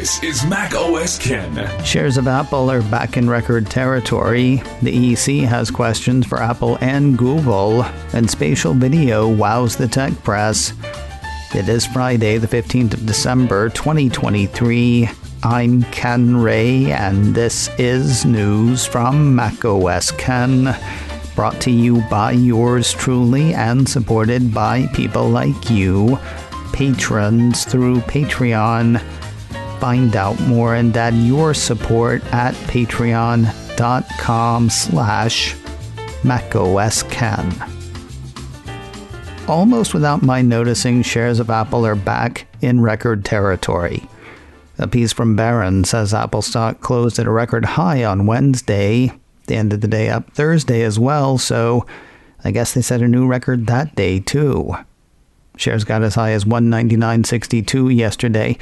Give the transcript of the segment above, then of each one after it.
This is macOS Ken. Shares of Apple are back in record territory. The EC has questions for Apple and Google, and Spatial Video wows the tech press. It is Friday, the 15th of December, 2023. I'm Ken Ray, and this is news from macOS Ken, brought to you by yours truly and supported by people like you, patrons through Patreon. Find out more and add your support at patreon.com/macOSKen. Almost without my noticing, shares of Apple are back in record territory. A piece from Barron says Apple stock closed at a record high on Wednesday. They ended the day up Thursday as well, so I guess they set a new record that day too. Shares got as high as $199.62 yesterday,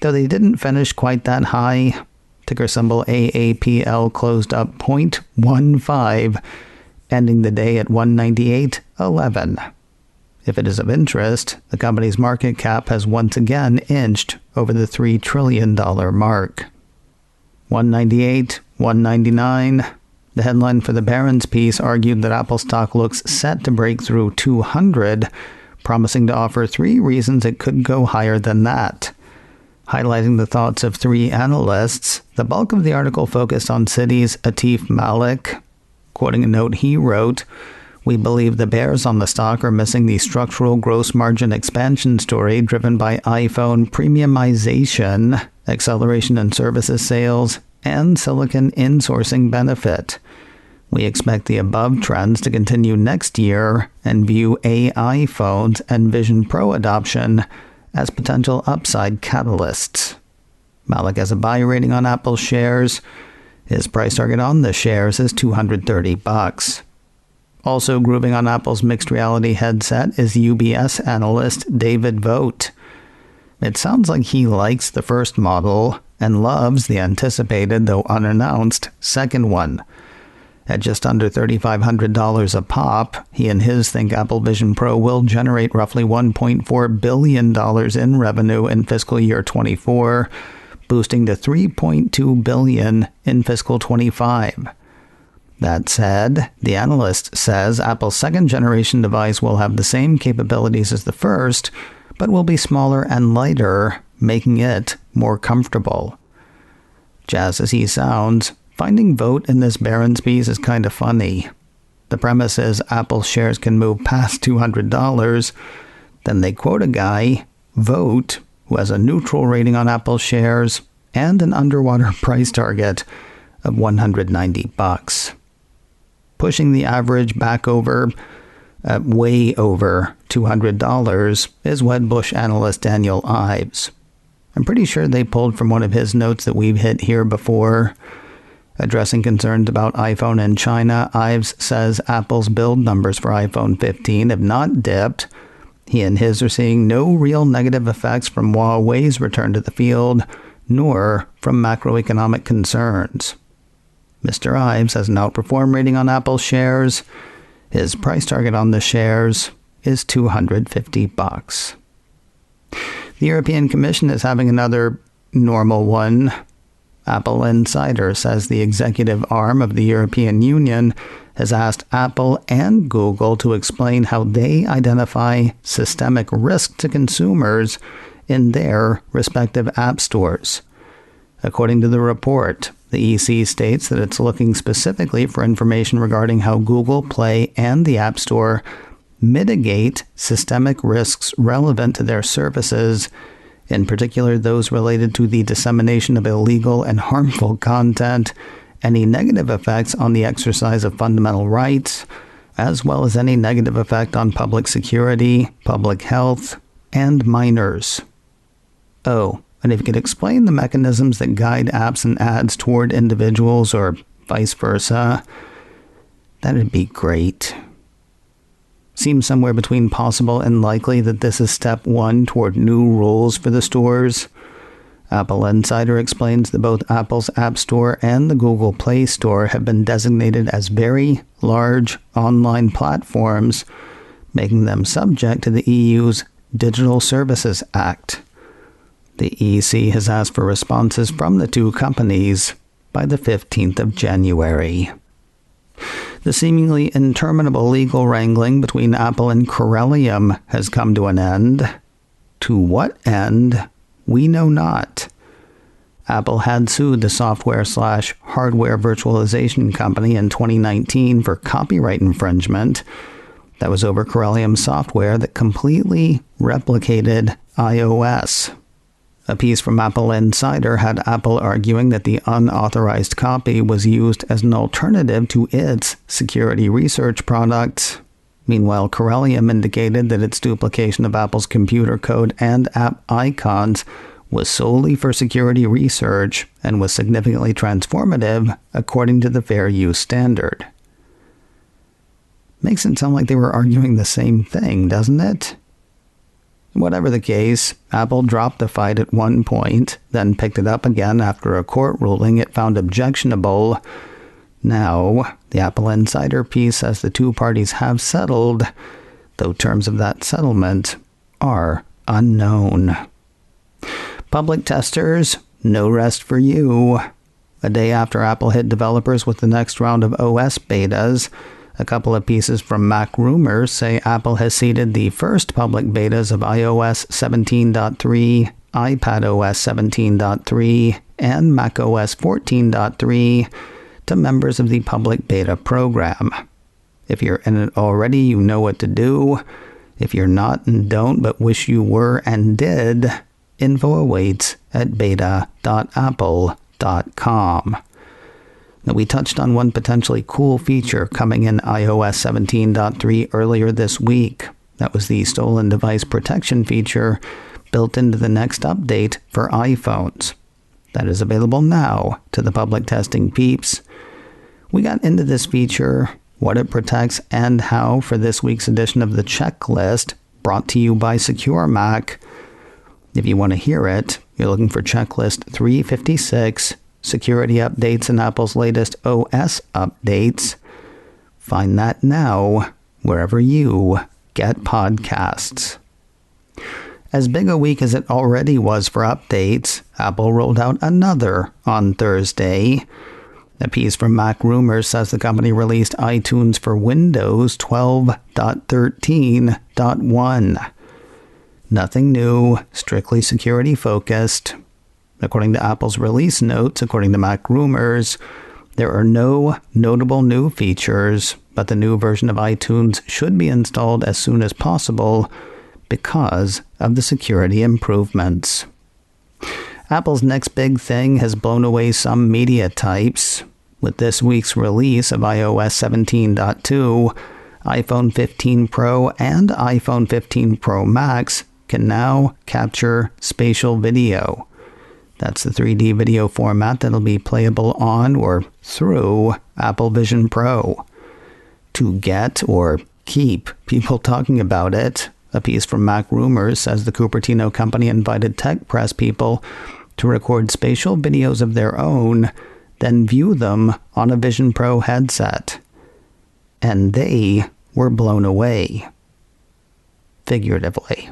though they didn't finish quite that high. Ticker symbol AAPL closed up 0.15, ending the day at $198.11. If it is of interest, the company's market cap has once again inched over the $3 trillion mark. 198, 199. The headline for the Barron's piece argued that Apple stock looks set to break through 200, promising to offer 3 reasons it could go higher than that. Highlighting the thoughts of 3 analysts, the bulk of the article focused on Citi's Atif Malik. Quoting a note he wrote, "We believe the bears on the stock are missing the structural gross margin expansion story driven by iPhone premiumization, acceleration in services sales, and silicon insourcing benefit. We expect the above trends to continue next year and view AI phones and Vision Pro adoption as potential upside catalysts." Malik has a buy rating on Apple shares. His price target on the shares is $230. Also grooving on Apple's mixed reality headset is UBS analyst David Vogt. It sounds like he likes the first model and loves the anticipated, though unannounced, second one. At just under $3,500 a pop, he and his think Apple Vision Pro will generate roughly $1.4 billion in revenue in fiscal year 24, boosting to $3.2 billion in fiscal 25. That said, the analyst says Apple's second-generation device will have the same capabilities as the first, but will be smaller and lighter, making it more comfortable. Jazz as he sounds, finding Vogt in this Barron's piece is kind of funny. The premise is Apple shares can move past $200. Then they quote a guy, Vogt, who has a neutral rating on Apple shares and an underwater price target of $190. Pushing the average back over, way over $200 is Wedbush analyst Daniel Ives. I'm pretty sure they pulled from one of his notes that we've hit here before. Addressing concerns about iPhone in China, Ives says Apple's build numbers for iPhone 15 have not dipped. He and his are seeing no real negative effects from Huawei's return to the field, nor from macroeconomic concerns. Mr. Ives has an outperform rating on Apple shares. His price target on the shares is $250. The European Commission is having another normal one. Apple Insider says the executive arm of the European Union has asked Apple and Google to explain how they identify systemic risk to consumers in their respective app stores. According to the report, the EC states that it's looking specifically for information regarding how Google Play and the App Store mitigate systemic risks relevant to their services, in particular those related to the dissemination of illegal and harmful content, any negative effects on the exercise of fundamental rights, as well as any negative effect on public security, public health, and minors. Oh, and if you could explain the mechanisms that guide apps and ads toward individuals or vice versa, that'd be great. Seems somewhere between possible and likely that this is step 1 toward new rules for the stores. Apple Insider explains that both Apple's App Store and the Google Play Store have been designated as very large online platforms, making them subject to the EU's Digital Services Act. The EC has asked for responses from the two companies by the 15th of January. The seemingly interminable legal wrangling between Apple and Corellium has come to an end. To what end, we know not. Apple had sued the software/hardware virtualization company in 2019 for copyright infringement. That was over Corellium software that completely replicated iOS. A piece from Apple Insider had Apple arguing that the unauthorized copy was used as an alternative to its security research products. Meanwhile, Corellium indicated that its duplication of Apple's computer code and app icons was solely for security research and was significantly transformative according to the fair use standard. Makes it sound like they were arguing the same thing, doesn't it? Whatever the case, Apple dropped the fight at one point, then picked it up again after a court ruling it found objectionable. Now, the Apple Insider piece says the two parties have settled, though terms of that settlement are unknown. Public testers, no rest for you. A day after Apple hit developers with the next round of OS betas, a couple of pieces from Mac Rumors say Apple has seeded the first public betas of iOS 17.3, iPadOS 17.3, and macOS 14.3 to members of the public beta program. If you're in it already, you know what to do. If you're not and don't, but wish you were and did, info awaits at beta.apple.com. Now, we touched on one potentially cool feature coming in iOS 17.3 earlier this week. That was the stolen device protection feature built into the next update for iPhones. That is available now to the public testing peeps. We got into this feature, what it protects, and how for this week's edition of the checklist, brought to you by SecureMac. If you want to hear it, you're looking for checklist 356, security updates and Apple's latest OS updates. Find that now wherever you get podcasts. As big a week as it already was for updates, Apple rolled out another on Thursday. A piece from Mac Rumors says the company released iTunes for Windows 12.13.1. Nothing new, strictly security focused. According to Apple's release notes, according to Mac Rumors, there are no notable new features, but the new version of iTunes should be installed as soon as possible because of the security improvements. Apple's next big thing has blown away some media types. With this week's release of iOS 17.2, iPhone 15 Pro and iPhone 15 Pro Max can now capture spatial video. That's the 3D video format that'll be playable on or through Apple Vision Pro. To get or keep people talking about it, a piece from Mac Rumors says the Cupertino company invited tech press people to record spatial videos of their own, then view them on a Vision Pro headset. And they were blown away. Figuratively.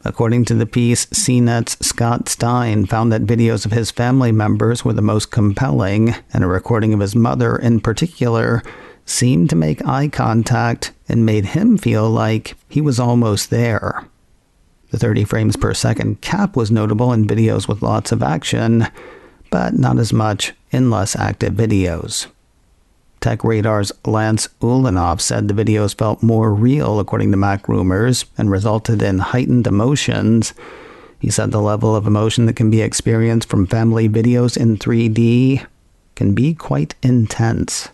According to the piece, CNET's Scott Stein found that videos of his family members were the most compelling, and a recording of his mother in particular seemed to make eye contact and made him feel like he was almost there. The 30 frames per second cap was notable in videos with lots of action, but not as much in less active videos. Tech Radar's Lance Ulanov said the videos felt more real, according to Mac Rumors, and resulted in heightened emotions. He said the level of emotion that can be experienced from family videos in 3D can be quite intense.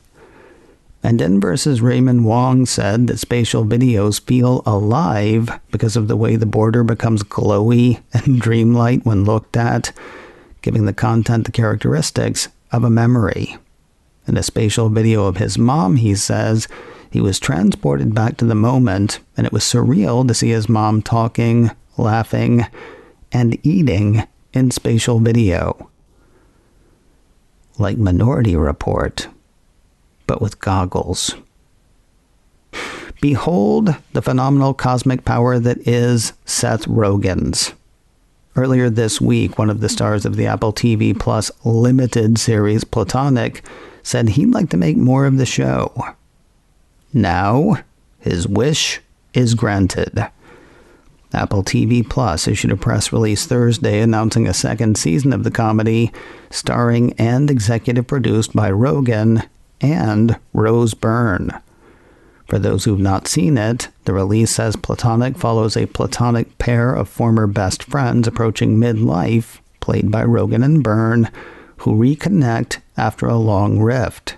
And Inverse's Raymond Wong said that spatial videos feel alive because of the way the border becomes glowy and dreamlike when looked at, giving the content the characteristics of a memory. In a spatial video of his mom, he says, he was transported back to the moment, and it was surreal to see his mom talking, laughing, and eating in spatial video. Like Minority Report, but with goggles. Behold the phenomenal cosmic power that is Seth Rogen's. Earlier this week, one of the stars of the Apple TV Plus limited series, Platonic, said he'd like to make more of the show. Now, his wish is granted. Apple TV Plus issued a press release Thursday announcing a second season of the comedy, starring and executive produced by Rogen and Rose Byrne. For those who've not seen it, the release says Platonic follows a platonic pair of former best friends approaching midlife, played by Rogen and Byrne, who reconnect after a long rift.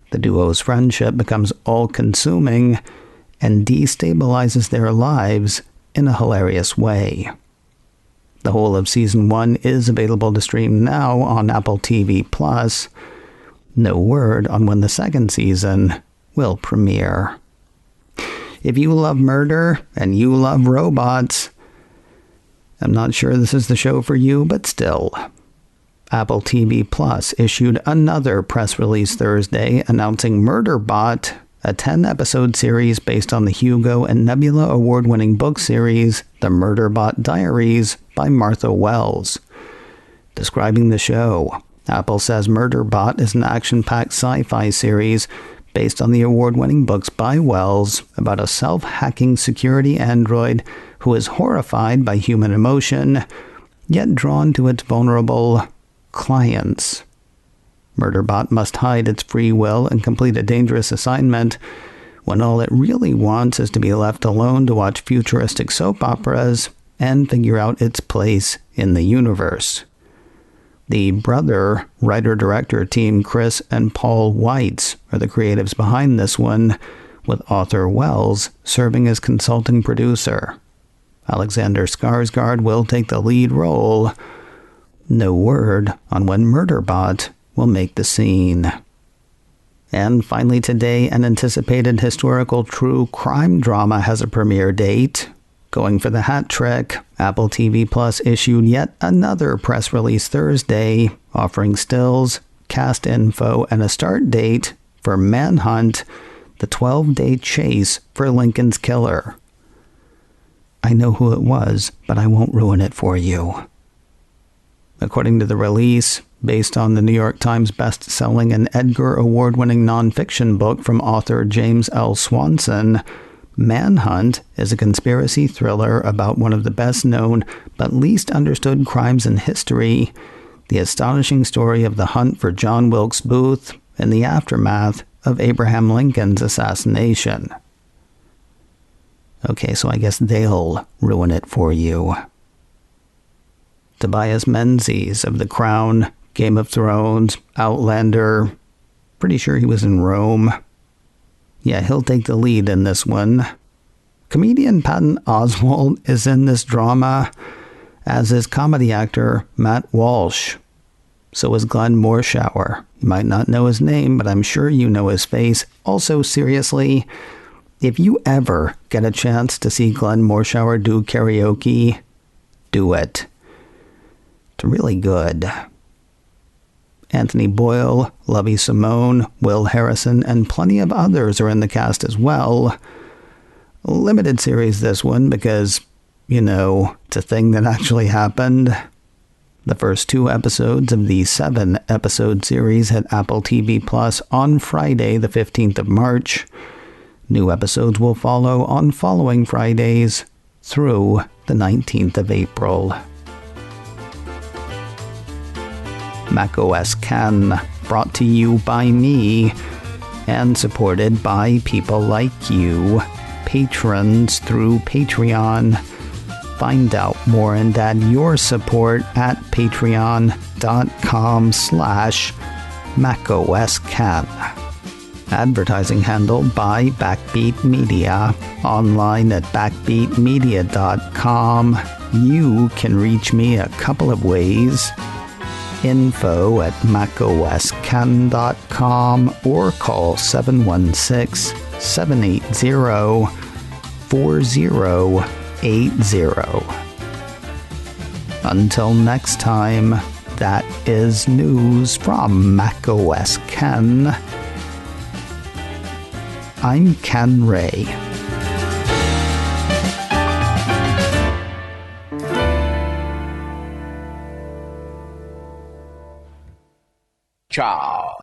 The duo's friendship becomes all-consuming and destabilizes their lives in a hilarious way. The whole of Season 1 is available to stream now on Apple TV+. No word on when the second season will premiere. If you love murder and you love robots, I'm not sure this is the show for you, but still. Apple TV Plus issued another press release Thursday announcing Murderbot, a 10-episode series based on the Hugo and Nebula award-winning book series, The Murderbot Diaries by Martha Wells. Describing the show, Apple says Murderbot is an action-packed sci-fi series based on the award-winning books by Wells about a self-hacking security android who is horrified by human emotion, yet drawn to its vulnerable clients. Murderbot must hide its free will and complete a dangerous assignment when all it really wants is to be left alone to watch futuristic soap operas and figure out its place in the universe. The brother writer-director team Chris and Paul Weitz are the creatives behind this one, with author Wells serving as consulting producer. Alexander Skarsgård will take the lead role. No word on when Murderbot will make the scene. And finally today, an anticipated historical true crime drama has a premiere date. Going for the hat trick, Apple TV Plus issued yet another press release Thursday, offering stills, cast info, and a start date for Manhunt, the 12-day chase for Lincoln's killer. I know who it was, but I won't ruin it for you. According to the release, based on the New York Times best-selling and Edgar Award-winning nonfiction book from author James L. Swanson, Manhunt is a conspiracy thriller about one of the best-known but least understood crimes in history, the astonishing story of the hunt for John Wilkes Booth and the aftermath of Abraham Lincoln's assassination. Okay, so I guess they'll ruin it for you. Tobias Menzies of The Crown, Game of Thrones, Outlander, pretty sure he was in Rome. Yeah, he'll take the lead in this one. Comedian Patton Oswalt is in this drama, as is comedy actor Matt Walsh. So is Glenn Morshower. You might not know his name, but I'm sure you know his face. Also, seriously, if you ever get a chance to see Glenn Morshower do karaoke, do it. It's really good. Anthony Boyle, Lovie Simone, Will Harrison, and plenty of others are in the cast as well. Limited series this one because, it's a thing that actually happened. The first 2 episodes of the 7-episode series hit Apple TV Plus on Friday, the 15th of March. New episodes will follow on following Fridays through the 19th of April. macOS Can, brought to you by me and supported by people like you, patrons through Patreon. Find out more and add your support at patreon.com/macOScan. Advertising handled by Backbeat Media. Online at backbeatmedia.com. You can reach me a couple of ways. info@macoscan.com or call 716-780-4080. Until next time, that is news from macOS Ken. I'm Ken Ray. Ciao.